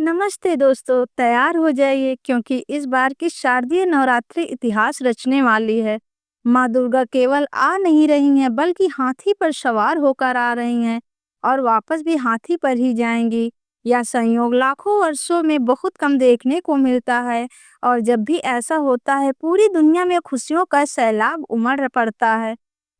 नमस्ते दोस्तों, तैयार हो जाइए क्योंकि इस बार की शारदीय नवरात्रि इतिहास रचने वाली है। माँ दुर्गा केवल आ नहीं रही हैं बल्कि हाथी पर सवार होकर आ रही हैं और वापस भी हाथी पर ही जाएंगी। यह संयोग लाखों वर्षों में बहुत कम देखने को मिलता है और जब भी ऐसा होता है पूरी दुनिया में खुशियों का सैलाब उमड़ पड़ता है।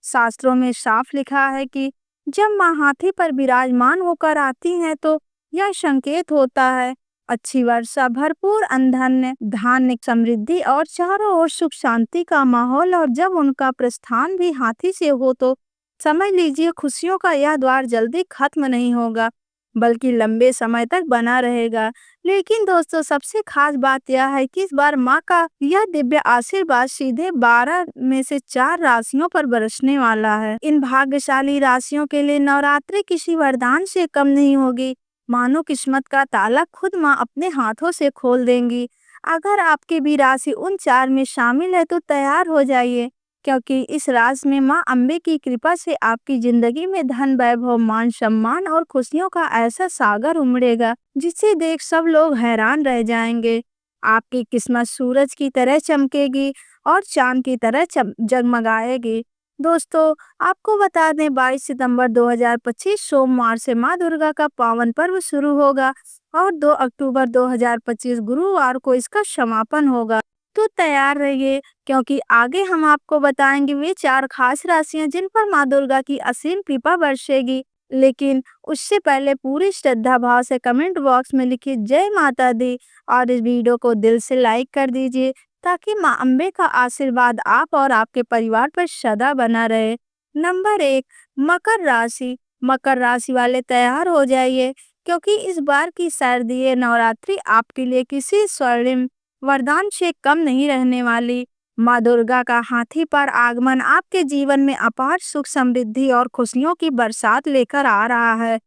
शास्त्रों में साफ लिखा है कि जब माँ हाथी पर विराजमान होकर आती हैं तो यह संकेत होता है अच्छी वर्षा, भरपूर धन्य धान्य, समृद्धि और चारों ओर सुख शांति का माहौल। और जब उनका प्रस्थान भी हाथी से हो तो समझ लीजिए खुशियों का यह द्वार जल्दी खत्म नहीं होगा बल्कि लंबे समय तक बना रहेगा। लेकिन दोस्तों, सबसे खास बात यह है कि इस बार माँ का यह दिव्य आशीर्वाद सीधे 12 में से 4 राशियों पर बरसने वाला है। इन भाग्यशाली राशियों के लिए नवरात्रि किसी वरदान से कम नहीं होगी, मानो किस्मत का ताला खुद माँ अपने हाथों से खोल देंगी। अगर आपकी भी राशि उन 4 में शामिल है तो तैयार हो जाइए क्योंकि इस राशि में माँ अम्बे की कृपा से आपकी जिंदगी में धन, वैभव, मान सम्मान और खुशियों का ऐसा सागर उमड़ेगा जिसे देख सब लोग हैरान रह जाएंगे। आपकी किस्मत सूरज की तरह चमकेगी और चांद की तरह जगमगाएगी। दोस्तों, आपको बता दें 22 सितंबर 2025 सोमवार से माँ दुर्गा का पावन पर्व शुरू होगा और 2 अक्टूबर 2025 गुरुवार को इसका समापन होगा। तो तैयार रहिए क्योंकि आगे हम आपको बताएंगे वे 4 खास राशियां जिन पर माँ दुर्गा की असीम कृपा बरसेगी। लेकिन उससे पहले पूरी श्रद्धा भाव से कमेंट बॉक्स में लिखिए जय माता दी और इस वीडियो को दिल से लाइक कर दीजिए ताकि माँ अम्बे का आशीर्वाद आप और आपके परिवार पर सदा बना रहे। नंबर 1, मकर राशि। मकर राशि वाले तैयार हो जाइए क्योंकि इस बार की शारदीय नवरात्रि आपके लिए किसी स्वर्णिम वरदान से कम नहीं रहने वाली। माँ दुर्गा का हाथी पर आगमन आपके जीवन में अपार सुख, समृद्धि और खुशियों की बरसात लेकर आ रहा है।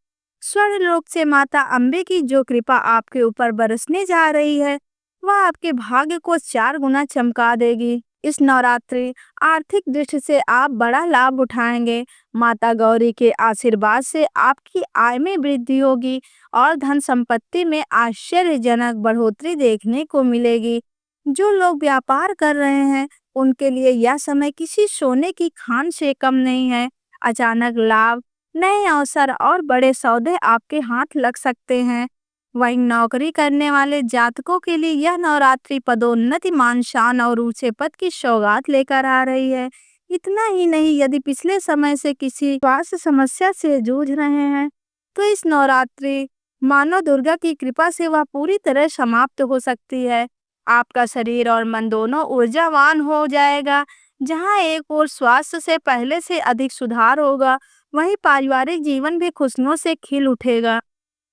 स्वर्गलोक से माता अम्बे की जो कृपा आपके ऊपर बरसने जा रही है वह आपके भाग्य को 4 गुना चमका देगी। इस नवरात्रि आर्थिक दृष्टि से आप बड़ा लाभ उठाएंगे। माता गौरी के आशीर्वाद से आपकी आय में वृद्धि होगी और धन संपत्ति में आश्चर्यजनक बढ़ोतरी देखने को मिलेगी। जो लोग व्यापार कर रहे हैं उनके लिए यह समय किसी सोने की खान से कम नहीं है। अचानक लाभ, नए अवसर और बड़े सौदे आपके हाथ लग सकते हैं। वहीं नौकरी करने वाले जातकों के लिए यह नवरात्रि पदोन्नति, मान शान और ऊंचे पद की सौगात लेकर आ रही है। इतना ही नहीं, यदि पिछले समय से किसी स्वास्थ्य समस्या से जूझ रहे हैं तो इस नवरात्रि मानो दुर्गा की कृपा से वह पूरी तरह समाप्त हो सकती है। आपका शरीर और मन दोनों ऊर्जावान हो जाएगा। जहां एक ओर स्वास्थ्य से पहले से अधिक सुधार होगा, वहीं पारिवारिक जीवन भी खुशियों से खिल उठेगा।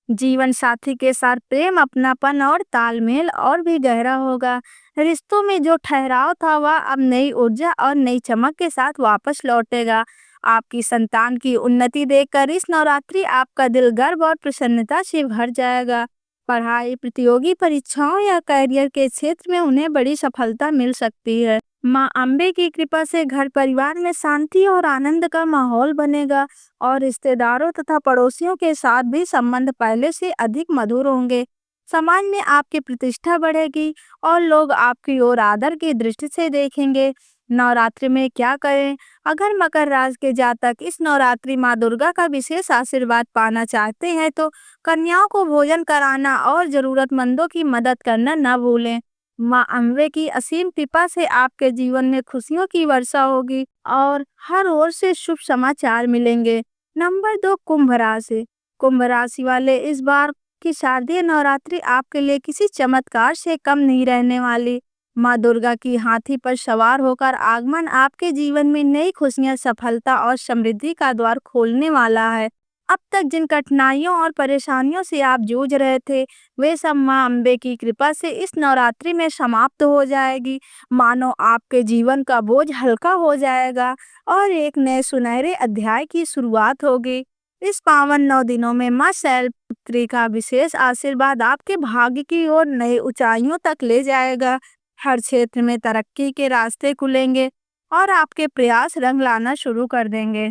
जीवन साथी के साथ प्रेम, अपनापन और तालमेल और भी गहरा होगा। रिश्तों में जो ठहराव था वह अब नई ऊर्जा और नई चमक के साथ वापस लौटेगा। आपकी संतान की उन्नति देखकर इस नवरात्रि आपका दिल गर्व और प्रसन्नता से भर जाएगा। पढ़ाई, प्रतियोगी परीक्षाओं या करियर के क्षेत्र में उन्हें बड़ी सफलता मिल सकती है। माँ अम्बे की कृपा से घर परिवार में शांति और आनंद का माहौल बनेगा और रिश्तेदारों तथा पड़ोसियों के साथ भी संबंध पहले से अधिक मधुर होंगे। समाज में आपकी प्रतिष्ठा बढ़ेगी और लोग आपकी ओर आदर की दृष्टि से देखेंगे। नवरात्रि में क्या करें? अगर मकर राशि के जातक इस नवरात्रि माँ दुर्गा का विशेष आशीर्वाद पाना चाहते हैं तो कन्याओं को भोजन कराना और जरूरतमंदों की मदद करना न भूलें। माँ अम्बे की असीम कृपा से आपके जीवन में खुशियों की वर्षा होगी और हर ओर से शुभ समाचार मिलेंगे। नंबर 2, कुंभ राशि। कुंभ राशि वाले, इस बार की शारदीय नवरात्रि आपके लिए किसी चमत्कार से कम नहीं रहने वाली। माँ दुर्गा की हाथी पर सवार होकर आगमन आपके जीवन में नई खुशियां, सफलता और समृद्धि का द्वार खोलने वाला है। अब तक जिन कठिनाइयों और परेशानियों से आप जूझ रहे थे वे सब माँ अम्बे की कृपा से इस नवरात्रि में समाप्त हो जाएगी। मानो आपके जीवन का बोझ हल्का हो जाएगा और एक नए सुनहरे अध्याय की शुरुआत होगी। इस पावन 9 दिनों में माँ शैलपुत्री का विशेष आशीर्वाद आपके भाग्य की ओर नई ऊंचाइयों तक ले जाएगा। हर क्षेत्र में तरक्की के रास्ते खुलेंगे और आपके प्रयास रंग लाना शुरू कर देंगे।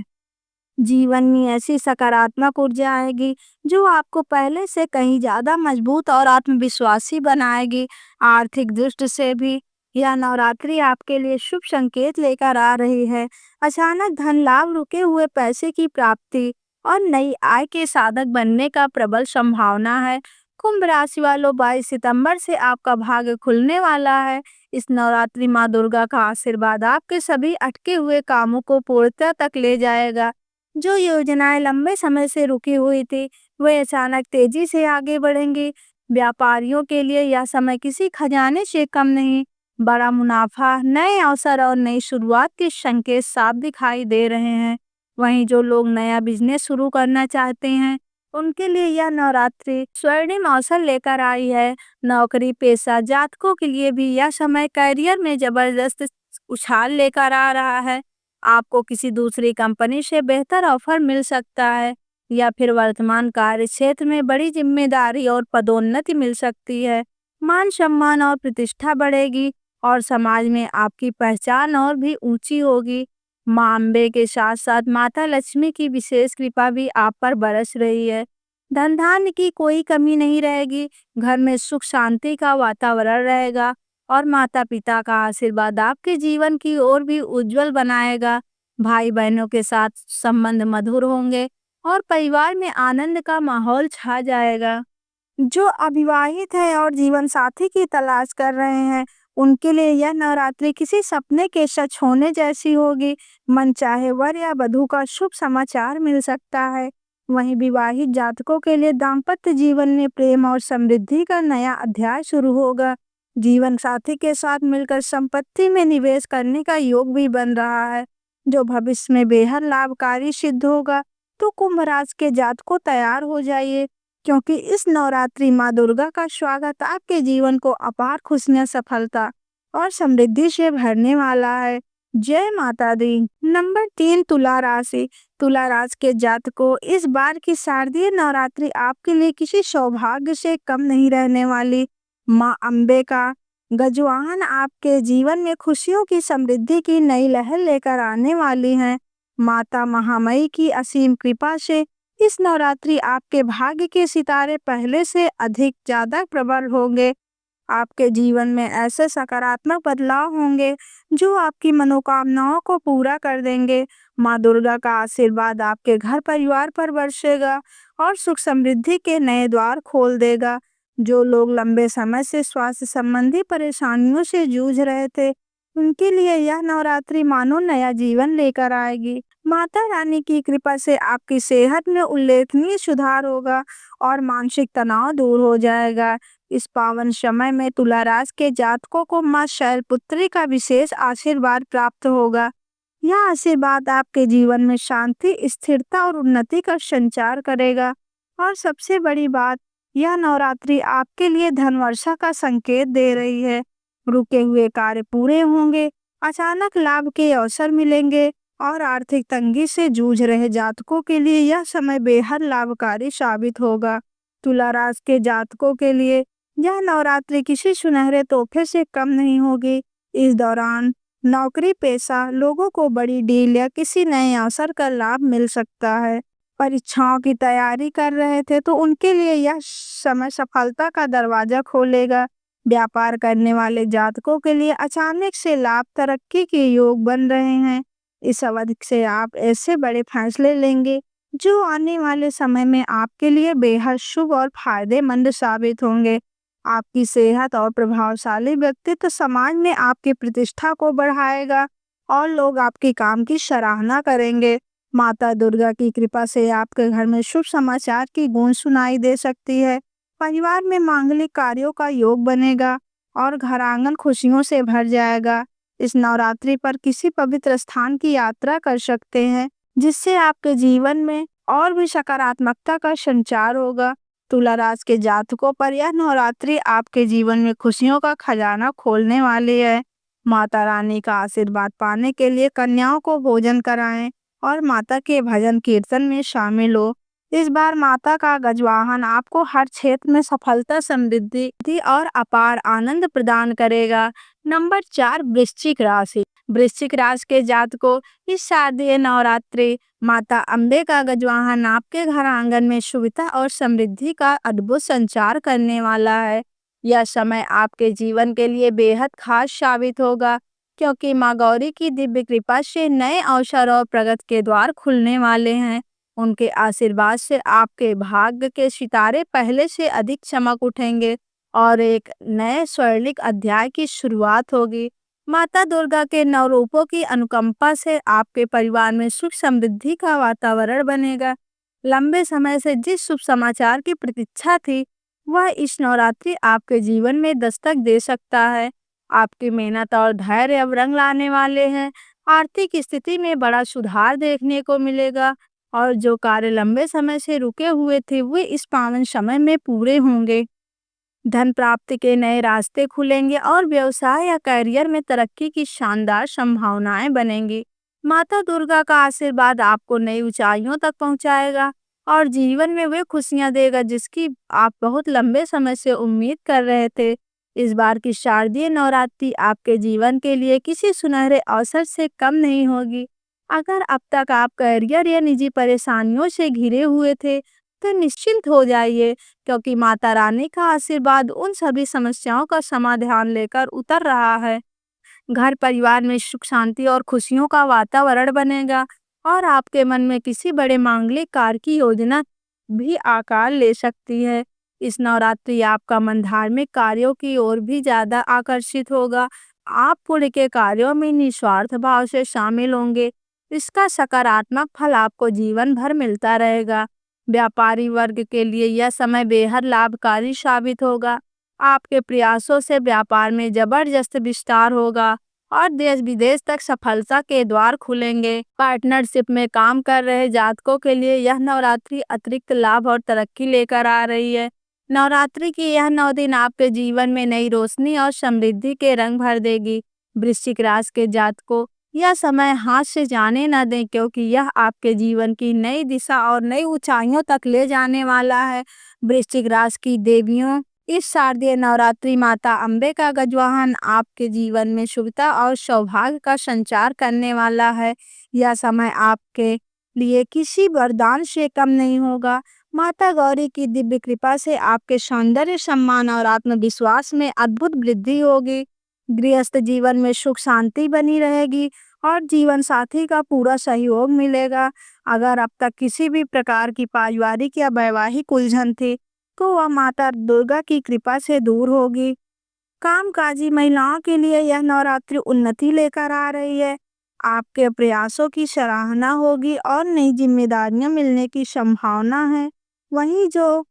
जीवन में ऐसी सकारात्मक ऊर्जा आएगी जो आपको पहले से कहीं ज्यादा मजबूत और आत्मविश्वासी बनाएगी। आर्थिक दृष्टि से भी यह नवरात्रि आपके लिए शुभ संकेत लेकर आ रही है। अचानक धन लाभ, रुके हुए पैसे की प्राप्ति और नई आय के साधक बनने का प्रबल संभावना है। कुंभ राशि वालों, 22 सितंबर से आपका भाग्य खुलने वाला है। इस नवरात्रि माँ दुर्गा का आशीर्वाद आपके सभी अटके हुए कामों को पूर्णता तक ले जाएगा। जो योजनाएं लंबे समय से रुकी हुई थी, वे अचानक तेजी से आगे बढ़ेंगी। व्यापारियों के लिए यह समय किसी खजाने से कम नहीं। बड़ा मुनाफा, नए अवसर और नई शुरुआत के संकेत साफ दिखाई दे रहे हैं। वहीं जो लोग नया बिजनेस शुरू करना चाहते हैं, उनके लिए यह नवरात्रि स्वर्णिम अवसर लेकर आई है। नौकरी पेशा जातकों के लिए भी यह समय करियर में जबरदस्त उछाल लेकर आ रहा है। आपको किसी दूसरी कंपनी से बेहतर ऑफर मिल सकता है, या फिर वर्तमान कार्य क्षेत्र में बड़ी जिम्मेदारी और पदोन्नति मिल सकती है। मान सम्मान और प्रतिष्ठा बढ़ेगी और समाज में आपकी पहचान और भी ऊंची होगी। मां अम्बे के साथ साथ माता लक्ष्मी की विशेष कृपा भी आप पर बरस रही है। धन धान्य की कोई कमी नहीं रहेगी। घर में सुख शांति का वातावरण रहेगा और माता पिता का आशीर्वाद आपके जीवन की ओर भी उज्जवल बनाएगा। भाई बहनों के साथ संबंध मधुर होंगे और परिवार में आनंद का माहौल छा जाएगा। जो अविवाहित है और जीवन साथी की तलाश कर रहे हैं, उनके लिए यह नवरात्रि किसी सपने के सच होने जैसी होगी। मनचाहे वर या वधू का शुभ समाचार मिल सकता है। वहीं विवाहित जातकों के लिए दाम्पत्य जीवन में प्रेम और समृद्धि का नया अध्याय शुरू होगा। जीवन साथी के साथ मिलकर संपत्ति में निवेश करने का योग भी बन रहा है, जो भविष्य में बेहद लाभकारी सिद्ध होगा। तो कुंभ राशि के जातकों, तैयार हो जाइए, क्योंकि इस नवरात्रि माँ दुर्गा का स्वागत आपके जीवन को अपार खुशियां, सफलता और समृद्धि से भरने वाला है। जय माता दी। नंबर 3, तुला राशि। तुला राशि के जातकों, इस बार की शारदीय नवरात्रि आपके लिए किसी सौभाग्य से कम नहीं रहने वाली। माँ अम्बे का गजवाहन आपके जीवन में खुशियों की, समृद्धि की नई लहर लेकर आने वाली है। माता महामाई की असीम कृपा से इस नवरात्रि आपके भाग्य के सितारे पहले से अधिक ज्यादा प्रबल होंगे। आपके जीवन में ऐसे सकारात्मक बदलाव होंगे जो आपकी मनोकामनाओं को पूरा कर देंगे। माँ दुर्गा का आशीर्वाद आपके घर परिवार पर बरसेगा और सुख समृद्धि के नए द्वार खोल देगा। जो लोग लंबे समय से स्वास्थ्य संबंधी परेशानियों से जूझ रहे थे, उनके लिए यह नवरात्रि मानो नया जीवन लेकर आएगी। माता रानी की कृपा से आपकी सेहत में उल्लेखनीय सुधार होगा और मानसिक तनाव दूर हो जाएगा। इस पावन समय में तुला राशि के जातकों को मां शैलपुत्री का विशेष आशीर्वाद प्राप्त होगा। यह आशीर्वाद आपके जीवन में शांति, स्थिरता और उन्नति का संचार करेगा। और सबसे बड़ी बात, यह नवरात्रि आपके लिए धन वर्षा का संकेत दे रही है। रुके हुए कार्य पूरे होंगे, अचानक लाभ के अवसर मिलेंगे और आर्थिक तंगी से जूझ रहे जातकों के लिए यह समय बेहद लाभकारी साबित होगा। तुला राशि के जातकों के लिए यह नवरात्रि किसी सुनहरे तोहफे से कम नहीं होगी। इस दौरान नौकरी पेशा लोगों को बड़ी डील या किसी नए अवसर का लाभ मिल सकता है। परीक्षाओं की तैयारी कर रहे थे तो उनके लिए यह समय सफलता का दरवाजा खोलेगा। व्यापार करने वाले जातकों के लिए अचानक से लाभ, तरक्की के योग बन रहे हैं। इस अवधि से आप ऐसे बड़े फैसले लेंगे जो आने वाले समय में आपके लिए बेहद शुभ और फायदेमंद साबित होंगे। आपकी सेहत और प्रभावशाली व्यक्तित्व समाज में आपकी प्रतिष्ठा को बढ़ाएगा और लोग आपके काम की सराहना करेंगे। माता दुर्गा की कृपा से आपके घर में शुभ समाचार की गूंज सुनाई दे सकती है। परिवार में मांगलिक कार्यों का योग बनेगा और घर आंगन खुशियों से भर जाएगा। इस नवरात्रि पर किसी पवित्र स्थान की यात्रा कर सकते हैं, जिससे आपके जीवन में और भी सकारात्मकता का संचार होगा। तुला राशि के जातकों पर यह नवरात्रि आपके जीवन में खुशियों का खजाना खोलने वाली है। माता रानी का आशीर्वाद पाने के लिए कन्याओं को भोजन कराएं और माता के भजन कीर्तन में शामिल हो। इस बार माता का गजवाहन आपको हर क्षेत्र में सफलता, समृद्धि और अपार आनंद प्रदान करेगा। नंबर 4, वृश्चिक राशि। वृश्चिक राशि के जातकों, इस शारदीय नवरात्रि माता अम्बे का गजवाहन आपके घर आंगन में शुभता और समृद्धि का अद्भुत संचार करने वाला है। यह समय आपके जीवन के लिए बेहद खास साबित होगा, क्योंकि माँ गौरी की दिव्य कृपा से नए अवसर और प्रगति के द्वार खुलने वाले हैं। उनके आशीर्वाद से आपके भाग्य के सितारे पहले से अधिक चमक उठेंगे और एक नए स्वर्णिक अध्याय की शुरुआत होगी। माता दुर्गा के नौ रूपों की अनुकंपा से आपके परिवार में सुख समृद्धि का वातावरण बनेगा। लंबे समय से जिस शुभ समाचार की प्रतीक्षा थी, वह इस नवरात्रि आपके जीवन में दस्तक दे सकता है। आपकी मेहनत और धैर्य अब रंग लाने वाले हैं। आर्थिक स्थिति में बड़ा सुधार देखने को मिलेगा और जो कार्य लंबे समय से रुके हुए थे, वे इस पावन समय में पूरे होंगे। धन प्राप्ति के नए रास्ते खुलेंगे और व्यवसाय या करियर में तरक्की की शानदार संभावनाएं बनेंगी। माता दुर्गा का आशीर्वाद आपको नई ऊंचाइयों तक पहुंचाएगा और जीवन में वे खुशियां देगा जिसकी आप बहुत लंबे समय से उम्मीद कर रहे थे। इस बार की शारदीय नवरात्रि आपके जीवन के लिए किसी सुनहरे अवसर से कम नहीं होगी। अगर अब तक आप करियर या निजी परेशानियों से घिरे हुए थे, तो निश्चिंत हो जाइए, क्योंकि माता रानी का आशीर्वाद उन सभी समस्याओं का समाधान लेकर उतर रहा है। घर परिवार में सुख शांति और खुशियों का वातावरण बनेगा और आपके मन में किसी बड़े मांगलिक कार्य की योजना भी आकार ले सकती है। इस नवरात्रि आपका मन धार्मिक कार्यों की ओर भी ज्यादा आकर्षित होगा। आप पुण्य के कार्यों में निस्वार्थ भाव से शामिल होंगे। इसका सकारात्मक फल आपको जीवन भर मिलता रहेगा। व्यापारी वर्ग के लिए यह समय बेहद लाभकारी साबित होगा। आपके प्रयासों से व्यापार में जबरदस्त विस्तार होगा और देश विदेश तक सफलता के द्वार खुलेंगे। पार्टनरशिप में काम कर रहे जातकों के लिए यह नवरात्रि अतिरिक्त लाभ और तरक्की लेकर आ रही है। नवरात्रि की यह 9 दिन आपके जीवन में नई रोशनी और समृद्धि के रंग भर देगी। वृश्चिक राशि के जातकों, यह समय हाथ से जाने न दें, क्योंकि यह आपके जीवन की नई दिशा और नई ऊंचाइयों तक ले जाने वाला है। वृश्चिक राशि की देवियों, इस शारदीय नवरात्रि माता अम्बे का गजवाहन आपके जीवन में शुभता और सौभाग्य का संचार करने वाला है। यह समय आपके लिए किसी वरदान से कम नहीं होगा। माता गौरी की दिव्य कृपा से आपके सौंदर्य, सम्मान और आत्मविश्वास में अद्भुत वृद्धि होगी। गृहस्थ जीवन में सुख शांति बनी रहेगी और जीवन साथी का पूरा सहयोग मिलेगा। अगर अब तक किसी भी प्रकार की पारिवारिक या वैवाहिक उलझन थी, तो वह माता दुर्गा की कृपा से दूर होगी। कामकाजी महिलाओं के लिए यह नवरात्रि उन्नति लेकर आ रही है। आपके प्रयासों की सराहना होगी और नई जिम्मेदारियां मिलने की संभावना है। वहीं जो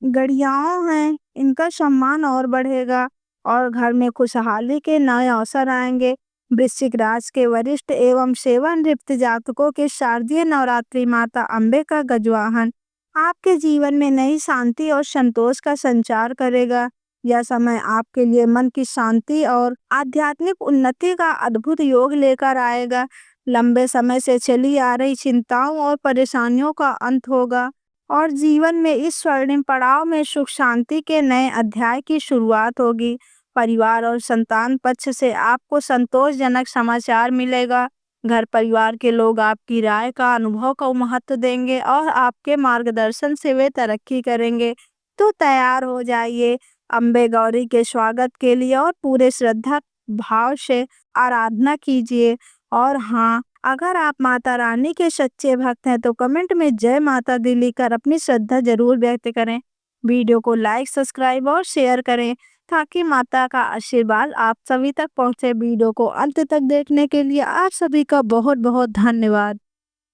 गड़ियाओं हैं, इनका सम्मान और बढ़ेगा और घर में खुशहाली के नए अवसर आएंगे। वृश्चिक राशि के वरिष्ठ एवं सेवानिवृत्त जातकों के शारदीय नवरात्रि माता अम्बे का गजवाहन आपके जीवन में नई शांति और संतोष का संचार करेगा। यह समय आपके लिए मन की शांति और आध्यात्मिक उन्नति का अद्भुत योग लेकर आएगा। लंबे समय से चली आ रही चिंताओं और परेशानियों का अंत होगा और जीवन में इस स्वर्णिम पड़ाव में सुख शांति के नए अध्याय की शुरुआत होगी। परिवार और संतान पक्ष से आपको संतोषजनक समाचार मिलेगा। घर परिवार के लोग आपकी राय का, अनुभव को महत्व देंगे और आपके मार्गदर्शन से वे तरक्की करेंगे। तो तैयार हो जाइए अम्बे गौरी के स्वागत के लिए और पूरे श्रद्धा भाव से आराधना कीजिए। और हाँ, अगर आप माता रानी के सच्चे भक्त हैं, तो कमेंट में जय माता दी लिखकर अपनी श्रद्धा जरूर व्यक्त करें। वीडियो को लाइक, सब्सक्राइब और शेयर करें, ताकि माता का आशीर्वाद आप सभी तक पहुंचे। वीडियो को अंत तक देखने के लिए आप सभी का बहुत बहुत धन्यवाद।